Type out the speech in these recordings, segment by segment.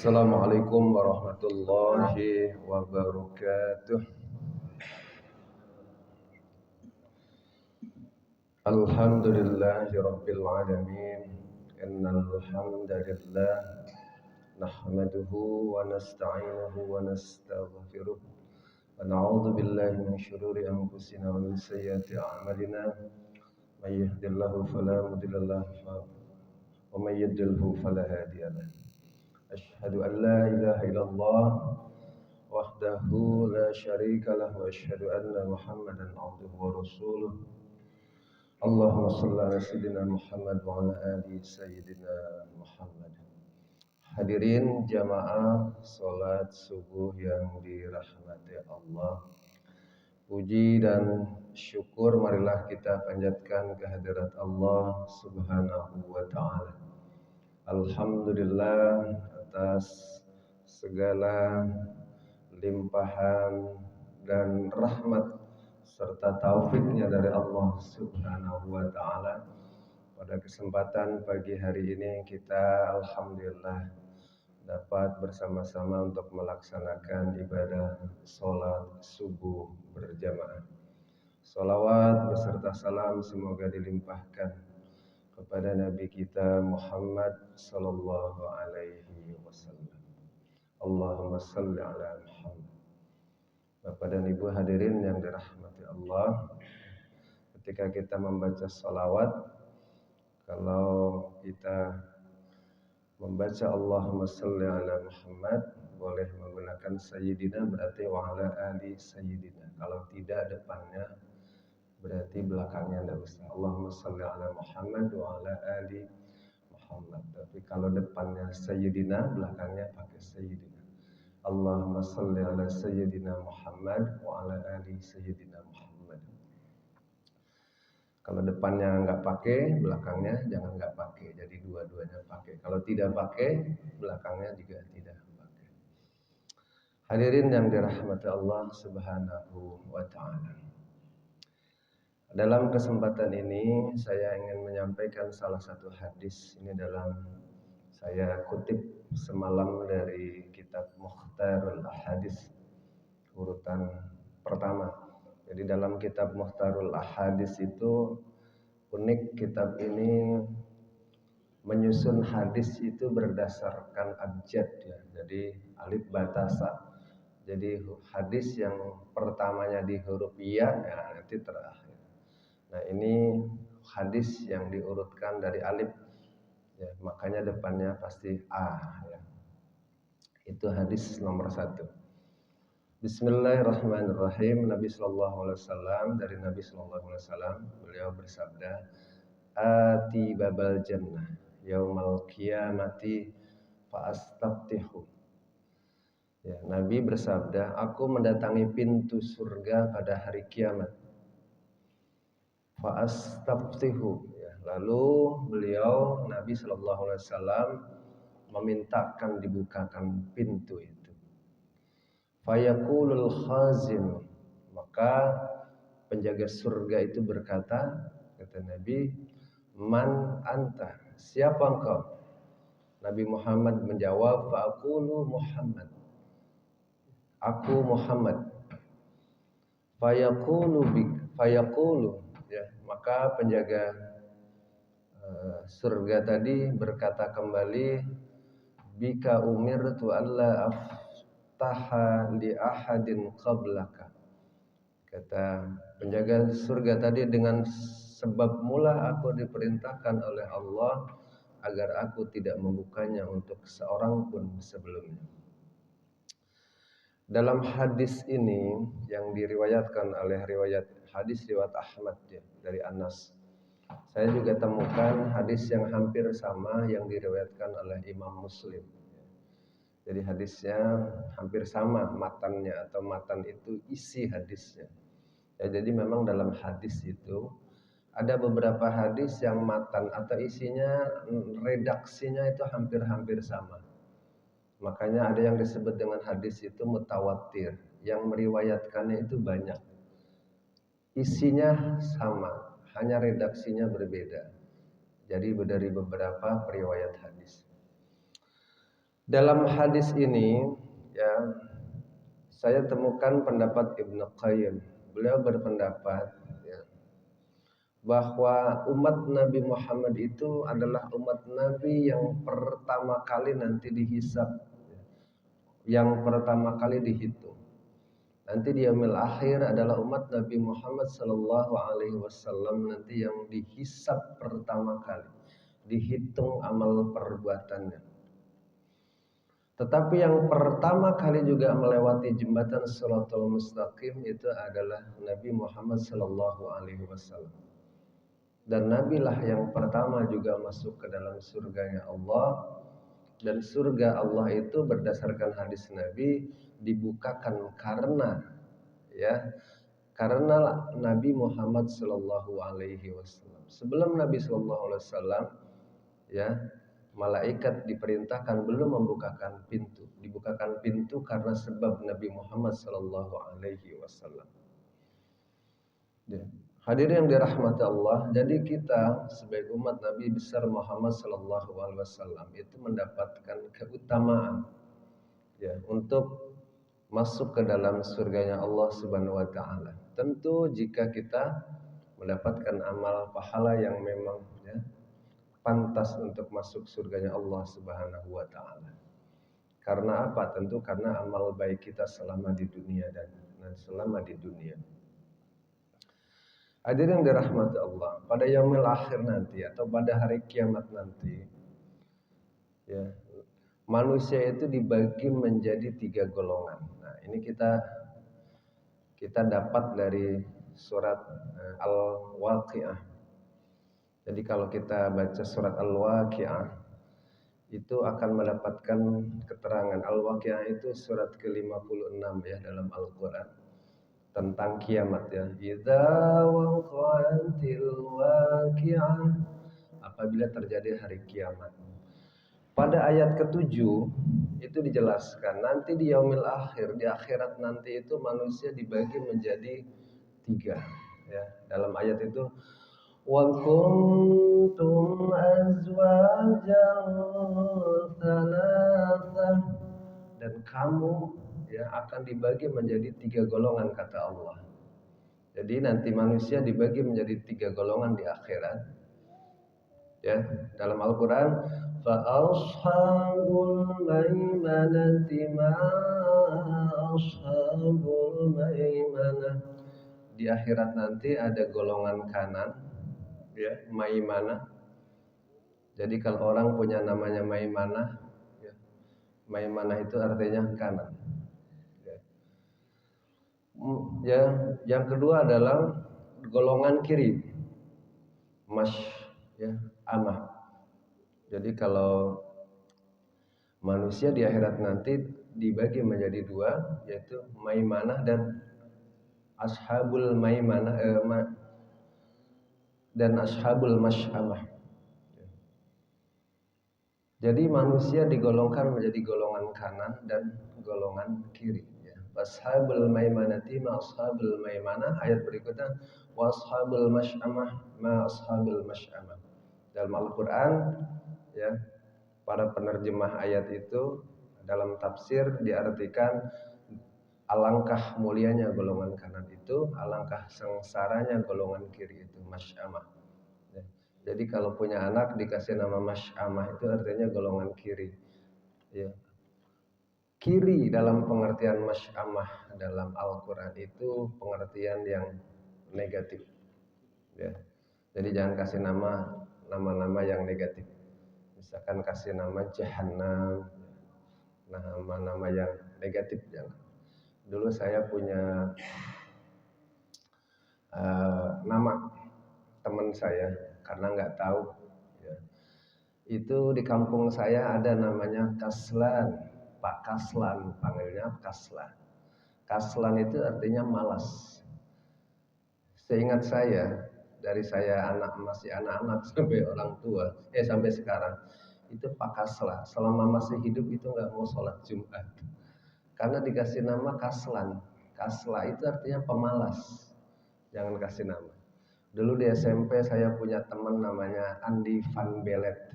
Assalamualaikum warahmatullahi wabarakatuh. Alhamdulillahi rabbil alamin. Innal hamdalillah nahmaduhu wa nasta'inuhu wa nastaghfiruh. Wa na'udzu billahi min shururi anfusina wa min sayyiati a'malina. May yahdihillahu fala mudilla lahu wa may yudlilhu fala hadiya lahu. Asyhadu an la ilaha illallah wahdahu la syarika lah wa asyhadu anna Muhammadan abduhu wa rasuluh. Allahumma shalli ala sayyidina Muhammad wa ala ali sayyidina Muhammad. Hadirin jamaah salat subuh yang dirahmati Allah. Puji dan syukur marilah kita panjatkan kehadirat Allah Subhanahu wa taala. Alhamdulillah atas segala limpahan dan rahmat serta taufiknya dari Allah Subhanahu wa taala. Pada kesempatan pagi hari ini kita alhamdulillah dapat bersama-sama untuk melaksanakan ibadah sholat subuh berjamaah. Sholawat beserta salam semoga dilimpahkan kepada Nabi kita Muhammad sallallahu alaihi wasallam. Allahumma salli ala Muhammad. Bapak dan Ibu hadirin yang dirahmati Allah, ketika kita membaca sholawat, kalau kita membaca Allahumma salli ala Muhammad boleh menggunakan Sayyidina, berarti wa ala ali Sayyidina. Kalau tidak depannya berarti belakangnya tidak usah. Allahumma salli ala Muhammad wa ala ali Muhammad. Tapi kalau depannya Sayyidina, belakangnya pakai Sayyidina. Allahumma salli ala Sayyidina Muhammad wa ala ali Sayyidina Muhammad. Kalau depannya nggak pakai, belakangnya jangan nggak pakai. Jadi dua-duanya pakai. Kalau tidak pakai, belakangnya juga tidak pakai. Hadirin yang dirahmati Allah Subhanahu wa taala. Dalam kesempatan ini saya ingin menyampaikan salah satu hadis. Ini dalam saya kutip semalam dari kitab Mukhtarul Ahadits urutan pertama. Jadi dalam kitab Mukhtarul Ahadits itu unik, kitab ini menyusun hadis itu berdasarkan abjad ya. Jadi alif batasa. Jadi hadis yang pertamanya di huruf ya, nanti terakhir. Nah ini hadis yang diurutkan dari alif ya, makanya depannya pasti A ya. Itu hadis nomor 1. Bismillahirrahmanirrahim. Nabi sallallahu alaihi wasallam, dari Nabi sallallahu alaihi wasallam, beliau bersabda, ati babal jannah yaumal qiyamati fa astaftihu. Ya, Nabi bersabda, aku mendatangi pintu surga pada hari kiamat. Fa astaftihu. Ya, lalu beliau Nabi sallallahu alaihi wasallam memintakan dibukakan pintu itu. Fayaqulul khazin, maka penjaga surga itu berkata, kata Nabi, man anta, siapa engkau? Nabi Muhammad menjawab, faqulu Muhammad, aku Muhammad. Fayaqulu ya, maka penjaga surga tadi berkata kembali, bika umirtu alla taha li ahadin qablaka. Kata penjaga surga tadi, dengan sebab mula aku diperintahkan oleh Allah agar aku tidak membukanya untuk seorang pun sebelumnya. Dalam hadis ini yang diriwayatkan oleh hadis riwayat Ahmad ya, dari Anas. Saya juga temukan hadis yang hampir sama yang diriwayatkan oleh Imam Muslim. Jadi hadisnya hampir sama matannya, atau matan itu isi hadisnya. Ya, jadi memang dalam hadis itu ada beberapa hadis yang matan atau isinya, redaksinya itu hampir-hampir sama. Makanya ada yang disebut dengan hadis itu mutawatir, yang meriwayatkannya itu banyak. Isinya sama, hanya redaksinya berbeda. Jadi dari beberapa periwayat hadis. Dalam hadis ini ya saya temukan pendapat Ibnu Qayyim. Beliau berpendapat ya, bahwa umat Nabi Muhammad itu adalah umat Nabi yang pertama kali nanti dihisab, yang pertama kali dihitung. Nanti di yaumil akhir adalah umat Nabi Muhammad sallallahu alaihi wasallam nanti yang dihisab pertama kali, dihitung amal perbuatannya. Tetapi yang pertama kali juga melewati jembatan Shiratal Mustaqim itu adalah Nabi Muhammad sallallahu alaihi wasallam. Dan nabilah yang pertama juga masuk ke dalam surganya Allah. Dan surga Allah itu berdasarkan hadis Nabi dibukakan karena Nabi Muhammad sallallahu alaihi wasallam. Sebelum Nabi sallallahu alaihi wasallam ya, malaikat diperintahkan belum membukakan pintu. Dibukakan pintu karena sebab Nabi Muhammad sallallahu alaihi wasallam. Ya. Hadirin yang dirahmati Allah, jadi kita sebagai umat Nabi besar Muhammad sallallahu alaihi wasallam itu mendapatkan keutamaan ya untuk masuk ke dalam surganya Allah Subhanahu wa taala. Tentu jika kita mendapatkan amal pahala yang memang ya pantas untuk masuk surganya Allah Subhanahu wa taala. Karena apa? Tentu karena amal baik kita selama di dunia dan selama di dunia. Hadirin yang dirahmati Allah, pada yaumil akhir nanti atau pada hari kiamat nanti ya, manusia itu dibagi menjadi 3 golongan. Nah, ini kita dapat dari surat Al-Waqiah. Jadi kalau kita baca surat Al-Waqiah itu akan mendapatkan keterangan. Al-Waqiah itu surat ke-56 ya dalam Al-Qur'an tentang kiamat ya. Idza waqa'atil waqi'ah, apabila terjadi hari kiamat. Pada ayat ke-7 itu dijelaskan nanti di yaumil akhir, di akhirat nanti itu manusia dibagi menjadi 3 ya. Dalam ayat itu wa kuntum azwajan thalathah, dan kamu ya akan dibagi menjadi 3 golongan kata Allah. Jadi nanti manusia dibagi menjadi 3 golongan di akhirat. Ya, dalam Al-Qur'an fa ashabul maimanati ma ashabul maimanah. Di akhirat nanti ada golongan kanan ya, maimanah. Jadi kalau orang punya namanya maimanah ya, maimanah itu artinya kanan. Ya, yang kedua adalah golongan kiri, ya, amah. Jadi kalau manusia di akhirat nanti dibagi menjadi 2, yaitu maimanah dan ashabul maimanah dan ashabul masy'amah. Jadi manusia digolongkan menjadi golongan kanan dan golongan kiri. Ashabul maimanati ma ashabul maimanah. Ayat berikutnya wa ashabul masy'amah ma ashabul masy'amah. Dalam Al-Qur'an ya, para penerjemah ayat itu dalam tafsir diartikan alangkah mulianya golongan kanan itu, alangkah sengsaranya golongan kiri itu, masy'amah. Ya. Jadi kalau punya anak dikasih nama masy'amah itu artinya golongan kiri. Ya. Kiri dalam pengertian masy'amah dalam Al-Quran itu pengertian yang negatif ya. Jadi jangan kasih nama-nama yang negatif. Misalkan kasih nama Jahannam, nama-nama yang negatif jangan. Dulu saya punya nama teman saya karena nggak tahu ya. Itu di kampung saya ada namanya Kaslan. Pak Kaslan, panggilnya Kaslan. Kaslan itu artinya malas. Seingat saya, dari saya masih anak-anak sampai orang tua, sampai sekarang, itu Pak Kaslan. Selama masih hidup itu nggak mau sholat Jumat. Karena dikasih nama Kaslan. Kasla itu artinya pemalas. Jangan kasih nama. Dulu di SMP saya punya teman namanya Andi Van Belet.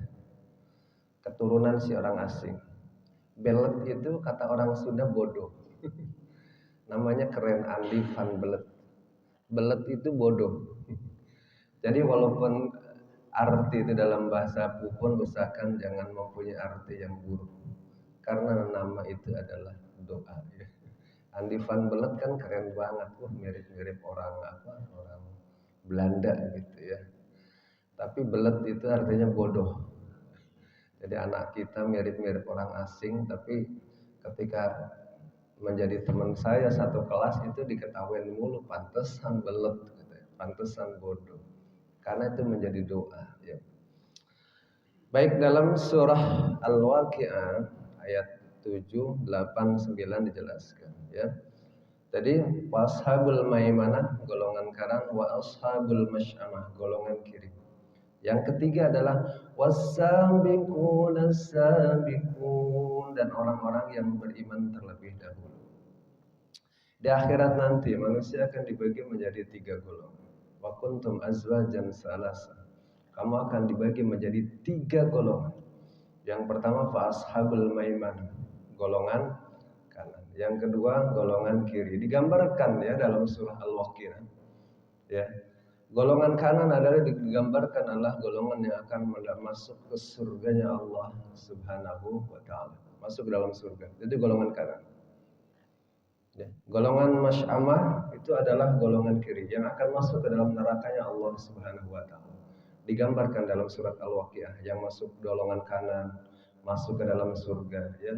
Keturunan si orang asing. Belet itu kata orang Sunda bodoh. Namanya keren, Andi van Belet. Belet itu bodoh. Jadi walaupun arti itu dalam bahasa pun usahakan jangan mempunyai arti yang buruk. Karena nama itu adalah doa ya. Andi van Belet kan keren banget, mirip-mirip orang apa? Orang Belanda gitu ya. Tapi belet itu artinya bodoh. Jadi anak kita mirip-mirip orang asing, tapi ketika menjadi teman saya satu kelas itu diketahuin mulu, pantesan belet, gitu ya. Pantesan bodoh. Karena itu menjadi doa. Ya. Baik, dalam surah Al-Waqi'ah ayat 7, 8, 9 dijelaskan. Ya. Tadi washabul maimanah golongan kanan, wa ashabul masy'amah golongan kiri. Yang ketiga adalah was-sabiquna sabiqun, dan orang-orang yang beriman terlebih dahulu. Di akhirat nanti manusia akan dibagi menjadi 3 golongan. Wa kuntum azwajan salasa. Kamu akan dibagi menjadi 3 golongan. Yang pertama fa ashabul maimanah, golongan kanan. Yang kedua golongan kiri. Digambarkan ya dalam surah Al-Waqi'ah. Ya. Golongan kanan adalah digambarkan adalah golongan yang akan masuk ke surganya Allah Subhanahu wa taala. Masuk ke dalam surga. Itu golongan kanan. Ya. Golongan masy'amah itu adalah golongan kiri yang akan masuk ke dalam nerakanya Allah Subhanahu wa taala. Digambarkan dalam surat Al-Waqi'ah yang masuk golongan kanan masuk ke dalam surga ya.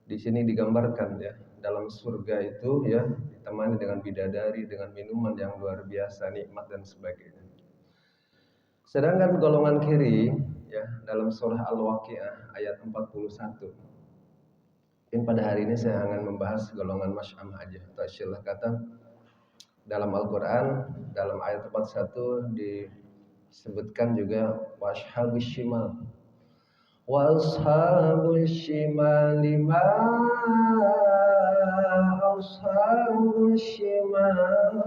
Di sini digambarkan ya, dalam surga itu ya ditemani dengan bidadari, dengan minuman yang luar biasa, nikmat dan sebagainya. Sedangkan golongan kiri ya dalam surah Al-Waqi'ah ayat 41. Mungkin pada hari ini saya akan membahas golongan masy'amah aja atau istilah kata dalam Al-Qur'an dalam ayat 41 disebutkan juga washabus shimal. Washabul shimali ma ashabul shimal.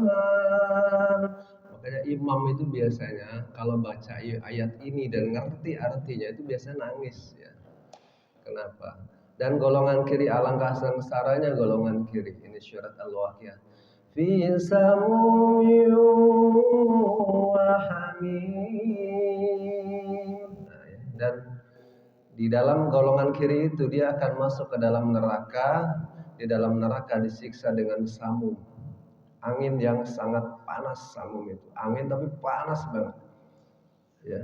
Makanya imam itu biasanya kalau baca ayat ini dan ngerti artinya itu biasanya nangis ya. Kenapa? Dan golongan kiri alangkah sengsaranya golongan kiri. Ini surat Al-Waqi'ah. Fi samum wa hamim. Nah, ya. Dan di dalam golongan kiri itu dia akan masuk ke dalam neraka. Di dalam neraka disiksa dengan samum, angin yang sangat panas. Samum itu angin tapi panas banget ya.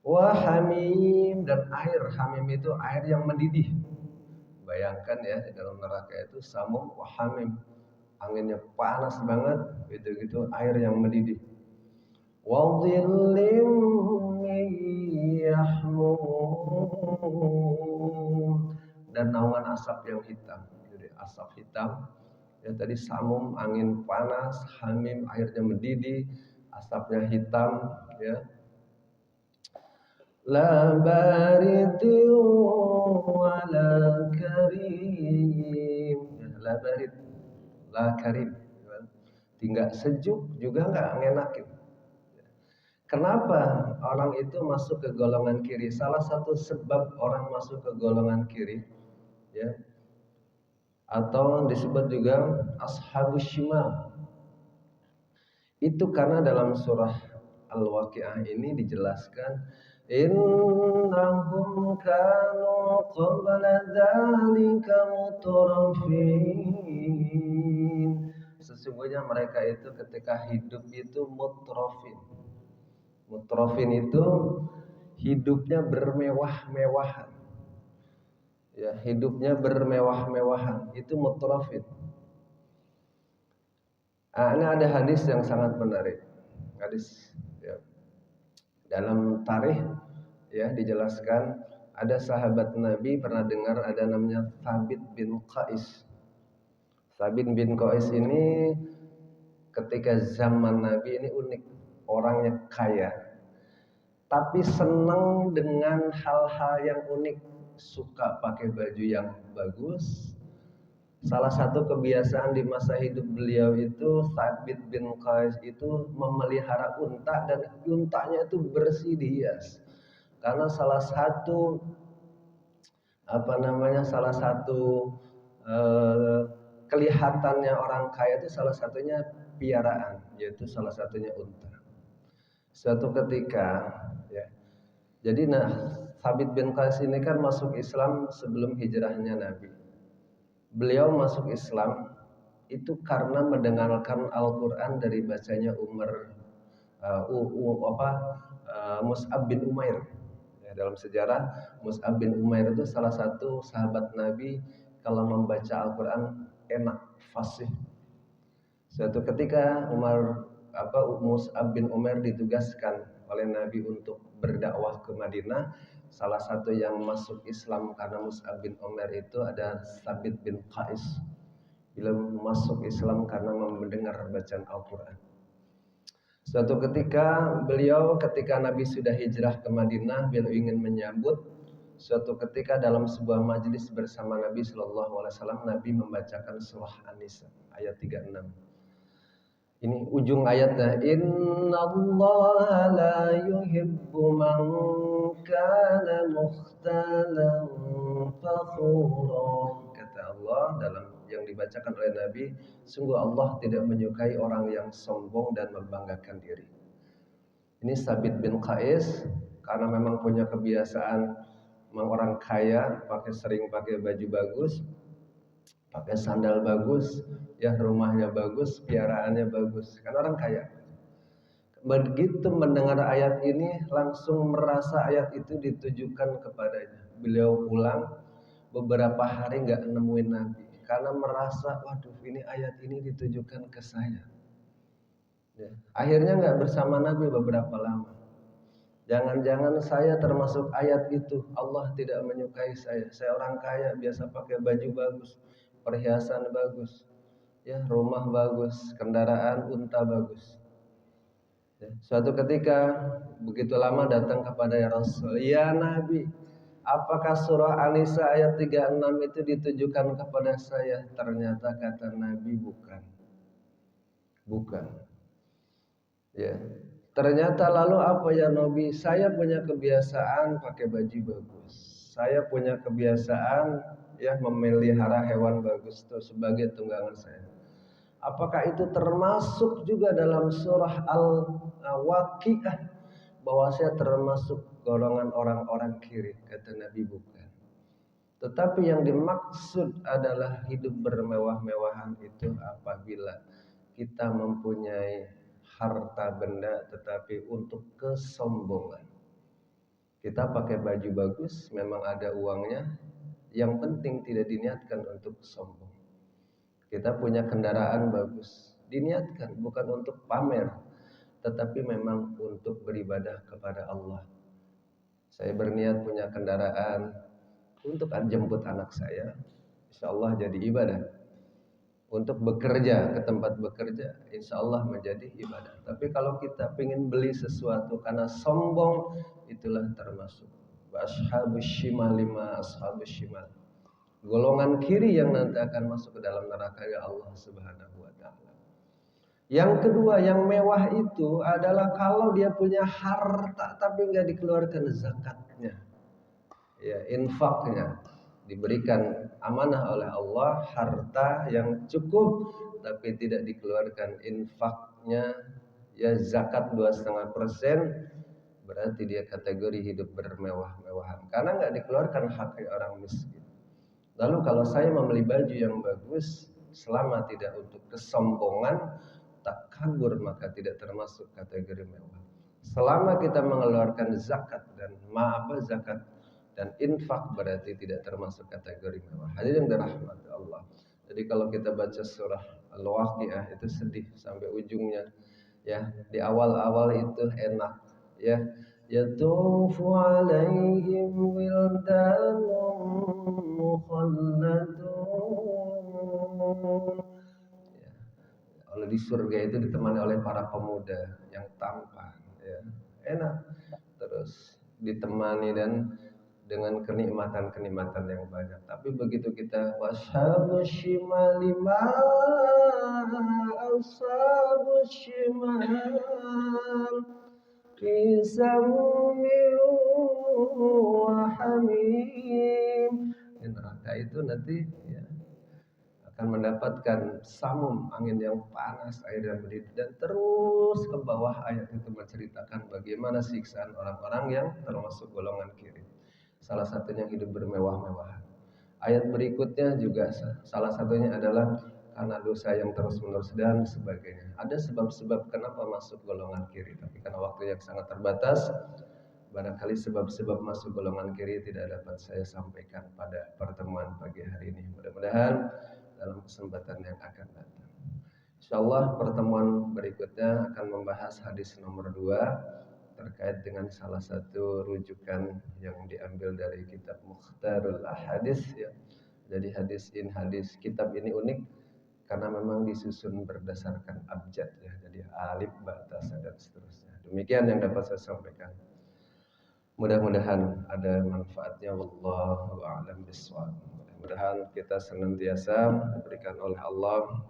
Wa hamim, dan air. Hamim itu air yang mendidih. Bayangkan ya di dalam neraka itu samum wa hamim, anginnya panas banget, gitu-gitu air yang mendidih. Wa dhillim yahmum, dan naungan asap yang hitam. Jadi asap hitam ya, tadi samum angin panas, hamim airnya mendidih, asapnya hitam ya. La baridin wala karim. La barid, la karim. Tinggal sejuk juga enggak ngenakin. Kenapa orang itu masuk ke golongan kiri? Salah satu sebab orang masuk ke golongan kiri ya, atau disebut juga ashabus shimal, itu karena dalam surah Al-Waqi'ah ini dijelaskan innahum kanu qabla dzalika mutrafin. Sesungguhnya mereka itu ketika hidup itu mutrafin. Mutrafin itu hidupnya bermewah-mewahan. Ya, hidupnya bermewah-mewahan, itu mutrafin. Ini ada hadis yang sangat menarik. Hadis ya. Dalam tarikh ya dijelaskan ada sahabat Nabi pernah dengar ada namanya Thabit bin Qais. Thabit bin Qais ini ketika zaman Nabi ini unik, orangnya kaya, tapi senang dengan hal-hal yang unik, suka pakai baju yang bagus. Salah satu kebiasaan di masa hidup beliau itu Thabit bin Qais itu memelihara unta, dan untanya itu bersih dihias. Karena salah satu salah satu eh, kelihatannya orang kaya itu salah satunya piaraan, yaitu salah satunya unta. Suatu ketika, ya, jadi Thabit bin Qais ini kan masuk Islam sebelum hijrahnya Nabi. Beliau masuk Islam itu karena mendengarkan Al-Quran dari bacanya Mus'ab bin Umair. Ya, dalam sejarah Mus'ab bin Umair itu salah satu sahabat Nabi, kalau membaca Al-Quran enak, fasih. Suatu ketika Mus'ab bin Umair ditugaskan oleh Nabi untuk berdakwah ke Madinah. Salah satu yang masuk Islam karena Mus'ab bin Umair itu ada Thabit bin Qais. Beliau masuk Islam karena mendengar bacaan Al-Quran. Suatu ketika ketika Nabi sudah hijrah ke Madinah, beliau ingin menyambut. Suatu ketika dalam sebuah majelis bersama Nabi Shallallahu Alaihi Wasallam, Nabi membacakan surah An-Nisa ayat 36. Ini ujung ayatnya, innallaha la yuhibbu man kana mukhtalan fakhura. Kata Allah dalam yang dibacakan oleh Nabi, sungguh Allah tidak menyukai orang yang sombong dan membanggakan diri. Ini Thabit bin Qais karena memang punya kebiasaan, memang orang kaya, sering pakai baju bagus, pakai sandal bagus, ya, rumahnya bagus, piaraannya bagus, kan orang kaya. Begitu mendengar ayat ini langsung merasa ayat itu ditujukan kepadanya. Beliau pulang beberapa hari nggak nemuin Nabi karena merasa, waduh, ini ayat ini ditujukan ke saya. Ya. Akhirnya nggak bersama Nabi beberapa lama. Jangan-jangan saya termasuk ayat itu. Allah tidak menyukai saya. Saya orang kaya, biasa pakai baju bagus, perhiasan bagus, ya, rumah bagus, kendaraan unta bagus. Ya. Suatu ketika begitu lama datang kepada ya Rasul, ya Nabi, apakah surah An-Nisa ayat 36 itu ditujukan kepada saya? Ternyata kata Nabi bukan. Ya. Ternyata lalu apa ya Nabi? Saya punya kebiasaan pakai baju bagus. Saya punya kebiasaan, ya, memelihara hewan bagus itu sebagai tunggangan saya. Apakah itu termasuk juga dalam surah Al-Waqiah bahwa saya termasuk golongan orang-orang kiri? Kata Nabi bukan. Tetapi yang dimaksud adalah hidup bermewah-mewahan itu apabila kita mempunyai harta benda tetapi untuk kesombongan. Kita pakai baju bagus, memang ada uangnya, yang penting tidak diniatkan untuk sombong. Kita punya kendaraan bagus, diniatkan bukan untuk pamer, tetapi memang untuk beribadah kepada Allah. Saya berniat punya kendaraan untuk jemput anak saya, insya Allah jadi ibadah. Untuk bekerja ke tempat bekerja, insya Allah menjadi ibadah. Tapi kalau kita ingin beli sesuatu karena sombong, itulah termasuk ashabus shimal, lima ashabus shimal, golongan kiri yang nanti akan masuk ke dalam neraka ya Allah Subhanahu wa taala. Yang kedua, yang mewah itu adalah kalau dia punya harta tapi nggak dikeluarkan zakatnya, ya, infaknya. Diberikan amanah oleh Allah harta yang cukup tapi tidak dikeluarkan infaknya, ya, zakat 2,5%, berarti dia kategori hidup bermewah-mewahan karena nggak dikeluarkan haknya orang miskin. Lalu kalau saya membeli baju yang bagus selama tidak untuk kesombongan, tak kabur, maka tidak termasuk kategori mewah. Selama kita mengeluarkan zakat zakat dan infak, berarti tidak termasuk kategori mewah. Hadirin dirahmati Allah. Jadi kalau kita baca surah Al-Waqiah itu sedih sampai ujungnya, ya. Di awal-awal itu enak, ya. Yatufu alaihim wildanun mukhalladun. Ya. Kalau di surga itu ditemani oleh para pemuda yang tampan, ya. Enak. Terus ditemani dan dengan kenikmatan-kenikmatan yang banyak. Tapi begitu kita washabus shimali ma ashabus shimal fi sammin وحميم. Di neraka itu nanti ya, akan mendapatkan samum angin yang panas, air yang mendidih, dan terus ke bawah ayat itu menceritakan bagaimana siksaan orang-orang yang termasuk golongan kiri. Salah satunya hidup bermewah-mewahan. Ayat berikutnya juga salah satunya adalah karena dosa yang terus-menerus dan sebagainya. Ada sebab-sebab kenapa masuk golongan kiri, tapi karena waktu yang sangat terbatas, barangkali sebab-sebab masuk golongan kiri tidak dapat saya sampaikan pada pertemuan pagi hari ini. Mudah-mudahan dalam kesempatan yang akan datang. Insyaallah pertemuan berikutnya akan membahas hadis nomor 2 terkait dengan salah satu rujukan yang diambil dari kitab Mukhtarul Ahadits ya. Jadi hadis kitab ini unik karena memang disusun berdasarkan abjad ya. Jadi alif, ba, ta, sa, dan seterusnya. Demikian yang dapat saya sampaikan. Mudah-mudahan ada manfaatnya, wallahu a'lam bishawab. Mudah-mudahan kita senantiasa diberikan oleh Allah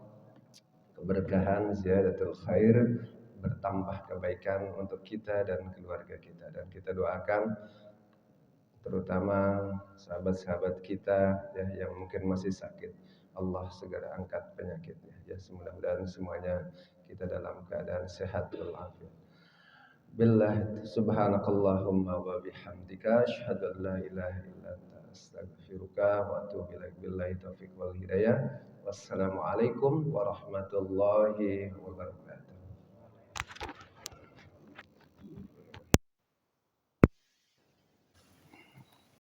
keberkahan, ziyadatul khair, bertambah kebaikan untuk kita dan keluarga kita. Dan kita doakan terutama sahabat-sahabat kita ya yang mungkin masih sakit, Allah segera angkat penyakitnya ya. Mudah-mudahan semuanya kita dalam keadaan sehat walafiat. Billah subhanakallahumma wa bihamdika asyhadu an la ilaha illa anta astaghfiruka wa atubu ilaik. Billahi taufiq wal hidayah. Wassalamualaikum warahmatullahi wabarakatuh.